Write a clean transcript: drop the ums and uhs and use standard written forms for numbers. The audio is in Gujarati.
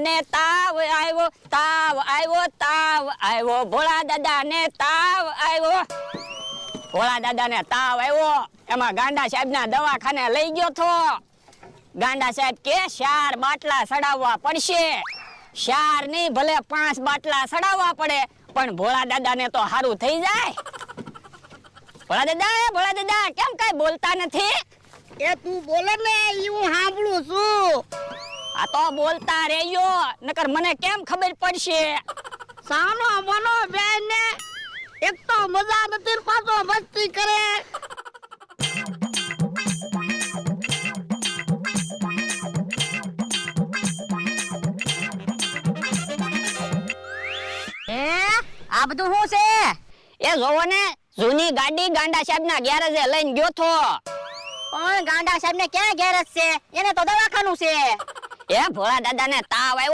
ને તાવ આવ્યો, તાવ આવ્યો, તાવ આવ્યો, ભોળા દાદા ને તાવ આવ્યો. ભોળા દાદા ને તાવ આવ્યો, એમાં ગાંડા સાહેબ ના દવાખાને લઈ ગયો તો. ગાંડા સાહેબ કે 4 બાટલા સડાવવા પડશે. 4 નહીં, ભલે 5 બાટલા સડાવવા પડે, પણ ભોળા દાદા ને તો સારું થઈ જાય. ભોળા દાદા કેમ કઈ બોલતા નથી? એ તું બોલે ને ઈ હું સાંભળું છું. આ તો બોલતા રહેજો, નકર મને કેમ ખબર પડશે? સાનો મનો બેન ને એક તો મજા નથી, પાછો મસ્તી કરે. આ બધું શું છે? એ જોવો ને, જૂની ગાડી ગાંડા સાહેબ ના ગેરેજે લઈને ગયો તો. પણ ગાંડા સાહેબ ને ક્યાં ગેરેજ છે? એને તો દવાખાનું છે. એ ભોળા દાદા ને તાવ આવ્યો.